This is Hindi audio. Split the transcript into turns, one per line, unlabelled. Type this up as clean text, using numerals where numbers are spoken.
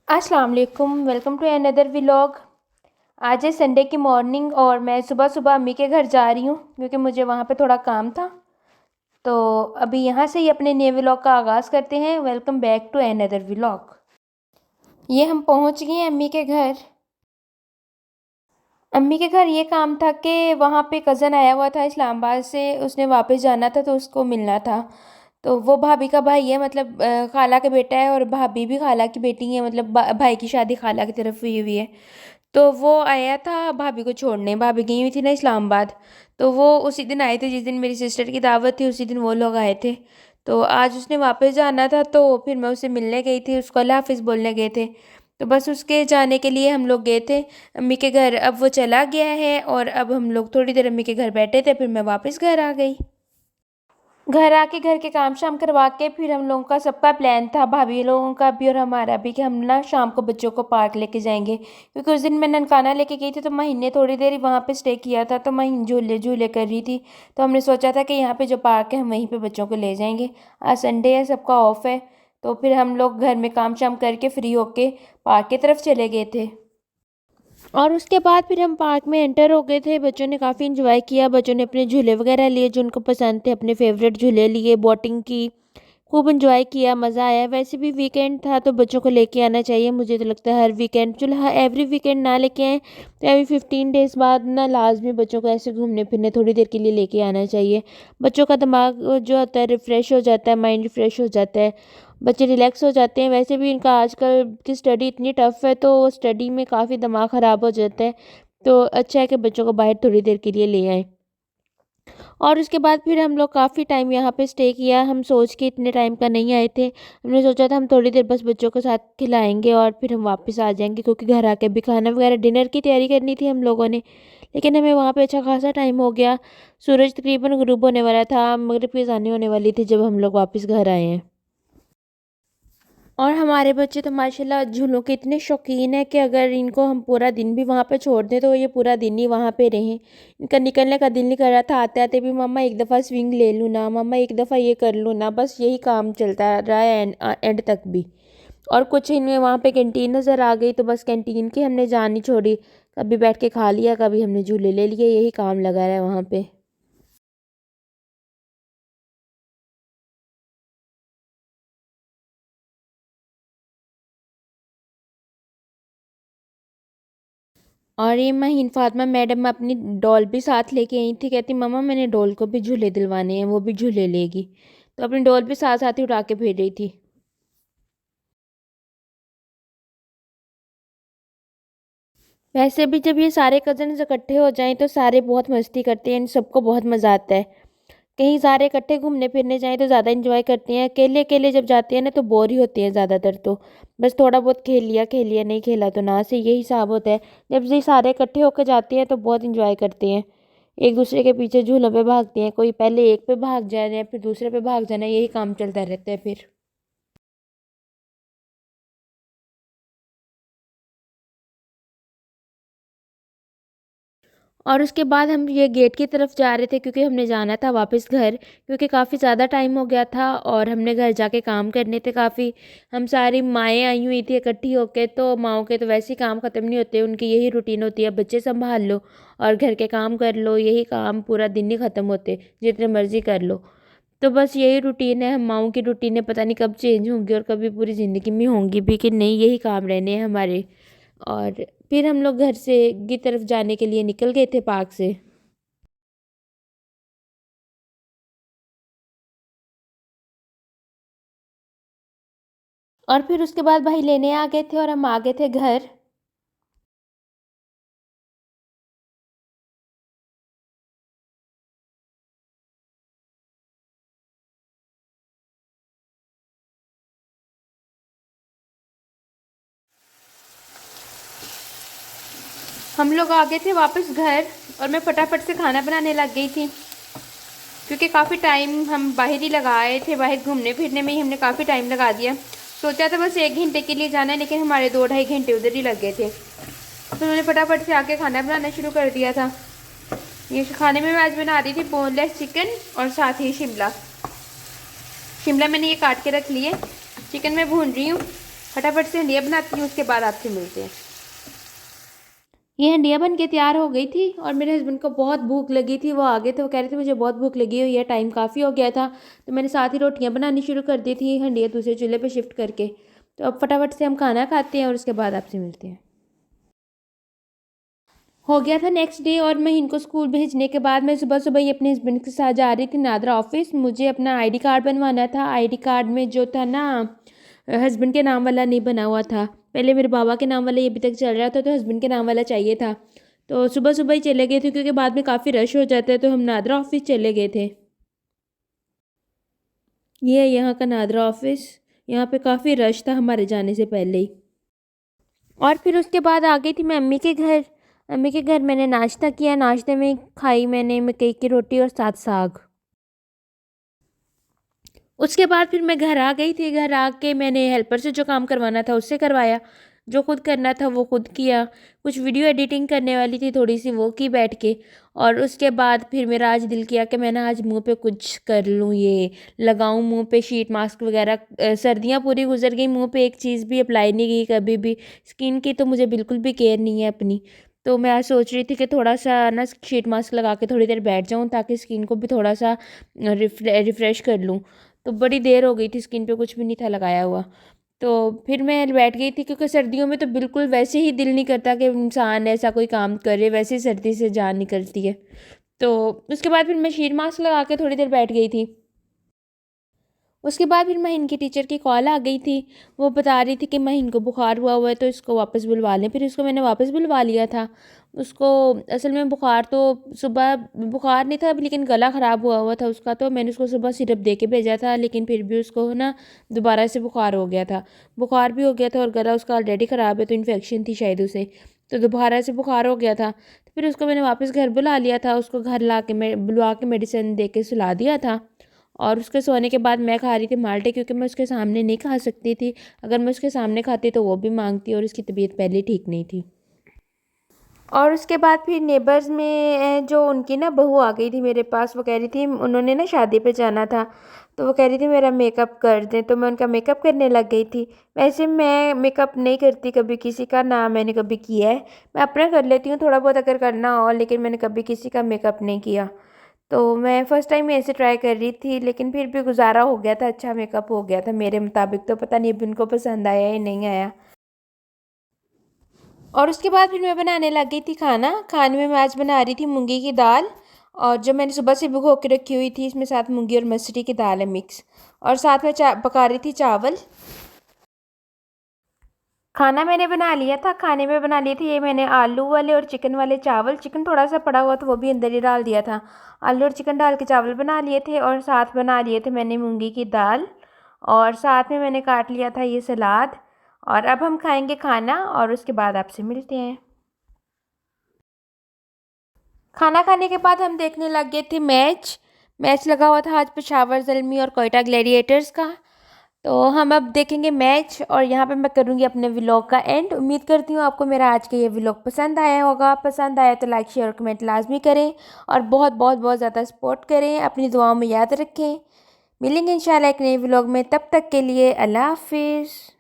अस्सलाम वालेकुम, वेलकम टू अनदर व्लॉग। आज है संडे की मॉर्निंग और मैं सुबह सुबह अम्मी के घर जा रही हूँ क्योंकि मुझे वहाँ पे थोड़ा काम था। तो अभी यहाँ से ही अपने नए व्लॉग का आगाज़ करते हैं। Welcome back to another vlog. ये हम पहुँच गए हैं अम्मी के घर। अम्मी के घर ये काम था कि वहाँ पे कज़न आया हुआ था इस्लामाबाद से, उसने वापस जाना था तो उसको मिलना था। तो वो भाभी का भाई है, मतलब खाला का बेटा है, और भाभी भी खाला की बेटी है, मतलब भाई की शादी खाला की तरफ हुई है। तो वो आया था भाभी को छोड़ने। भाभी गई हुई थी ना इस्लामाबाद, तो वो उसी दिन आए थे जिस दिन मेरी सिस्टर की दावत थी, उसी दिन वो लोग आए थे। तो आज उसने वापस जाना था तो फिर मैं उससे मिलने गई थी, उसको अल्लाह हाफिज़ बोलने गए थे। तो बस उसके जाने के लिए हम लोग गए थे अम्मी के घर। अब वो चला गया है और अब हम लोग थोड़ी देर अम्मी के घर बैठे थे, फिर मैं वापस घर आ गई। घर आके घर के काम शाम करवा के फिर हम लोगों का सबका प्लान था, भाभी लोगों का भी और हमारा भी, कि हम ना शाम को बच्चों को पार्क लेके जाएंगे क्योंकि उस दिन मैं ननकाना लेके गई थी तो महीने थोड़ी देर वहाँ पे स्टे किया था, तो मैं झूले झूले कर रही थी। तो हमने सोचा था कि यहाँ पे जो पार्क है हम वहीं पे बच्चों को ले जाएंगे। आज संडे है, सबका ऑफ है। तो फिर हम लोग घर में काम शाम करके फ्री होके पार्क की तरफ चले गए थे। और उसके बाद फिर हम पार्क में एंटर हो गए थे। बच्चों ने काफ़ी इन्जॉय किया, बच्चों ने अपने झूले वगैरह लिए जो उनको पसंद थे, अपने फेवरेट झूले लिए, बोटिंग की, खूब इन्जॉय किया, मज़ा आया। वैसे भी वीकेंड था तो बच्चों को लेके आना चाहिए। मुझे तो लगता है हर वीकेंड, चलो हाँ एवरी वीकेंड ना लेके आएँ तो एवरी 15 डेज़ बाद ना लाजमी बच्चों को ऐसे घूमने फिरने थोड़ी देर के लिए लेके आना चाहिए। बच्चों का दिमाग जो होता है रिफ़्रेश हो जाता है, माइंड रिफ़्रेश हो जाता है, बच्चे रिलैक्स हो जाते हैं। वैसे भी इनका आजकल की स्टडी इतनी टफ़ है तो स्टडी में काफ़ी दिमाग ख़राब हो जाता है। तो अच्छा है कि बच्चों को बाहर थोड़ी देर के लिए ले आएँ। और उसके बाद फिर हम लोग काफ़ी टाइम यहाँ पे स्टे किया। हम सोच के इतने टाइम का नहीं आए थे, हमने सोचा था हम थोड़ी देर बस बच्चों के साथ खिलाएंगे और फिर हम वापस आ जाएंगे क्योंकि घर आके भी खाना वगैरह डिनर की तैयारी करनी थी हम लोगों ने। लेकिन हमें वहाँ पे अच्छा खासा टाइम हो गया। सूरज तकरीबन गुरूब होने वाला था, मगरिब की अज़ानें होने वाली थी जब हम लोग वापस घर आए हैं। और हमारे बच्चे तो माशाल्लाह झूलों के इतने शौकीन है कि अगर इनको हम पूरा दिन भी वहाँ पे छोड़ दें तो ये पूरा दिन ही वहाँ पे रहें। इनका निकलने का दिल नहीं कर रहा था। आते आते भी मम्मा एक दफ़ा स्विंग ले लूँ ना, मम्मा एक दफ़ा ये कर लूँ ना, बस यही काम चलता रहा है एंड तक भी। और कुछ इनमें वहाँ पे कैंटीन नज़र आ गई तो बस कैंटीन की हमने जान नहीं छोड़ी। कभी बैठ के खा लिया, कभी हमने झूले ले लिए, यही काम लगा रहा है वहाँ पे। और ये महीन फातिमा मैडम अपनी डॉल भी साथ लेके आई थी। कहती मम्मा मैंने डॉल को भी झूले दिलवाने हैं, वो भी झूले लेगी। तो अपनी डॉल भी साथ साथ ही उठा के भेज रही थी। वैसे भी जब ये सारे कजन्स इकट्ठे हो जाएं तो सारे बहुत मस्ती करते हैं, इन सबको बहुत मज़ा आता है। कहीं सारे इकट्ठे घूमने फिरने जाएं तो ज़्यादा इंजॉय करते हैं। अकेले अकेले जब जाते हैं ना तो बोर ही होते हैं ज़्यादातर। तो बस थोड़ा बहुत खेल लिया, नहीं खेला तो ना, से यही हिसाब होता है। जब ये सारे इकट्ठे होकर जाते हैं तो बहुत इंजॉय करते हैं, एक दूसरे के पीछे झूलों पे भागते हैं। कोई पहले एक पे भाग जा रहे हैं, फिर दूसरे पे भाग जाना, यही काम चलता रहता है फिर। और उसके बाद हम ये गेट की तरफ जा रहे थे क्योंकि हमने जाना था वापस घर, क्योंकि काफ़ी ज़्यादा टाइम हो गया था और हमने घर जाके काम करने थे काफ़ी। हम सारी माएँ आई हुई थी इकट्ठी होके, तो माओं के तो वैसे ही काम ख़त्म नहीं होते, उनकी यही रूटीन होती है, बच्चे संभाल लो और घर के काम कर लो, यही काम पूरा दिन नहीं ख़त्म होते जितने मर्ज़ी कर लो। तो बस यही रूटीन है, हम माओं की रूटीन है, पता नहीं कब चेंज होंगी और कभी पूरी ज़िंदगी में होंगी भी कि नहीं, यही काम रहने हैं हमारे। और फिर हम लोग घर से की तरफ जाने के लिए निकल गए थे पार्क से। और फिर उसके बाद भाई लेने आ गए थे और हम आ गए थे घर। हम लोग आ गए थे वापस घर और मैं फटाफट से खाना बनाने लग गई थी क्योंकि काफ़ी टाइम हम बाहर ही लगाए थे, बाहर घूमने फिरने में ही हमने काफ़ी टाइम लगा दिया। सोचा था बस 1 घंटे के लिए जाना है, लेकिन हमारे 2 ढाई घंटे उधर ही लग गए थे। तो मैंने फटाफट से आके खाना बनाना शुरू कर दिया था। ये खाने में मैं आज बना रही थी बोनलेस चिकन और साथ ही शिमला। शिमला मैंने ये काट के रख ली है, चिकन मैं भून रही हूँ। फटाफट से हंडिया बनाती हूँ, उसके बाद आपसे मिलते हैं। ये हंडिया बन के तैयार हो गई थी और मेरे हस्बैंड को बहुत भूख लगी थी। वो आ गए थे, वो कह रहे थे मुझे बहुत भूख लगी हुई है, टाइम काफ़ी हो गया था। तो मैंने साथ ही रोटियां बनानी शुरू कर दी थी, हंडिया दूसरे चूल्हे पे शिफ्ट करके। तो अब फटाफट से हम खाना खाते हैं और उसके बाद आपसे मिलते हैं। हो गया था नेक्स्ट डे और मैं इनको स्कूल भेजने के बाद मैं सुबह सुबह ही अपने हस्बैंड के साथ जा रही थी नादरा ऑफिस। मुझे अपना आईडी कार्ड बनवाना था। आईडी कार्ड में जो था ना, हस्बैंड के नाम वाला नहीं बना हुआ था। पहले मेरे बाबा के नाम वाला ये अभी तक चल रहा था, तो हस्बैंड के नाम वाला चाहिए था। तो सुबह सुबह ही चले गए थे क्योंकि बाद में काफ़ी रश हो जाता है, तो हम नादरा ऑफिस चले गए थे। ये है यहाँ का नादरा ऑफिस। यहाँ पे काफ़ी रश था हमारे जाने से पहले ही। और फिर उसके बाद आ गई थी मैं अम्मी के घर। अम्मी के घर मैंने नाश्ता किया। नाश्ते में खाई मैंने मकई की रोटी और साथ साग। उसके बाद फिर मैं घर आ गई थी। घर आके मैंने हेल्पर से जो काम करवाना था उससे करवाया। जो खुद करना था वो खुद किया। कुछ वीडियो एडिटिंग करने वाली थी थोड़ी सी, वो की बैठ के। और उसके बाद फिर मेरा आज दिल किया कि मैं ना आज मुंह पे कुछ कर लूँ, ये लगाऊँ मुंह पे शीट मास्क वगैरह। सर्दियाँ पूरी गुजर गई, मुंह पे एक चीज़ भी अप्लाई नहीं की कभी भी। स्किन की तो मुझे बिल्कुल भी केयर नहीं है अपनी। तो मैं आज सोच रही थी कि थोड़ा सा ना शीट मास्क लगा के थोड़ी देर बैठ जाऊँ ताकि स्किन को भी थोड़ा सा रिफ़्रेश कर लूँ। तो बड़ी देर हो गई थी, स्किन पे कुछ भी नहीं था लगाया हुआ। तो फिर मैं बैठ गई थी क्योंकि सर्दियों में तो बिल्कुल वैसे ही दिल नहीं करता कि इंसान ऐसा कोई काम करे, वैसे ही सर्दी से जान निकलती है। तो उसके बाद फिर मैं शीट मास्क लगा के थोड़ी देर बैठ गई थी। उसके बाद फिर महिन की टीचर की कॉल आ गई थी। वो बता रही थी कि महिन को बुखार हुआ है तो इसको वापस बुलवा लें। फिर इसको मैंने वापस बुलवा लिया था। उसको असल में बुखार तो सुबह बुखार नहीं था लेकिन गला ख़राब हुआ हुआ था उसका, तो मैंने उसको सुबह सिरप दे के भेजा था, लेकिन फिर भी उसको ना दोबारा से बुखार हो गया था। बुखार भी हो गया था और गला उसका ऑलरेडी ख़राब है, तो इन्फेक्शन थी शायद उसे। तो दोबारा से बुखार हो गया था। तो फिर उसको मैंने वापस घर बुला लिया था। उसको घर ला के मैं बुलवा के मेडिसिन दे के सुला दिया था। और उसके सोने के बाद मैं खा रही थी माल्टे, क्योंकि मैं उसके सामने नहीं खा सकती थी। अगर मैं उसके सामने खाती तो वो भी मांगती और उसकी तबीयत पहले ठीक नहीं थी। और उसके बाद फिर नेबर्स में जो उनकी ना बहू आ गई थी मेरे पास। वो कह रही थी उन्होंने ना शादी पे जाना था, तो वो कह रही थी मेरा मेकअप कर दें। तो मैं उनका मेकअप करने लग गई थी। वैसे मैं मेकअप नहीं करती कभी किसी का, ना मैंने कभी किया है। मैं अपना कर लेती हूँ थोड़ा बहुत अगर करना हो, लेकिन मैंने कभी किसी का मेकअप नहीं किया। तो मैं फ़र्स्ट टाइम ऐसे ट्राई कर रही थी, लेकिन फिर भी गुजारा हो गया था, अच्छा मेकअप हो गया था मेरे मुताबिक। तो पता नहीं अभी उनको पसंद आया या नहीं आया। और उसके बाद फिर मैं बनाने लग गई थी खाना। खाने में मैं आज बना रही थी मूंगी की दाल, और जो मैंने सुबह से भिगो के रखी हुई थी, इसमें साथ मूंगी और मसूरी की दाल है मिक्स। और साथ में पका रही थी चावल। खाना मैंने बना लिया था। खाने में बना लिए थे ये मैंने आलू वाले और चिकन वाले चावल। चिकन थोड़ा सा पड़ा हुआ तो वो भी अंदर ही डाल दिया था। आलू और चिकन डाल के चावल बना लिए थे, और साथ बना लिए थे मैंने मूंगी की दाल। और साथ में मैंने काट लिया था ये सलाद। और अब हम खाएंगे खाना और उसके बाद आपसे मिलते हैं। खाना खाने के बाद हम देखने लग गए थे मैच। मैच लगा हुआ था आज पेशावर ज़ल्मी और कोयटा ग्लैडिएटर्स का। तो हम अब देखेंगे मैच, और यहाँ पे मैं करूँगी अपने व्लॉग का एंड। उम्मीद करती हूँ आपको मेरा आज का ये व्लॉग पसंद आया होगा। पसंद आया तो लाइक शेयर और कमेंट लाजमी करें, और बहुत बहुत बहुत ज़्यादा सपोर्ट करें। अपनी दुआओं में याद रखें। मिलेंगे इंशाल्लाह एक नए व्लॉग में, तब तक के लिए अल्लाह हाफिज़।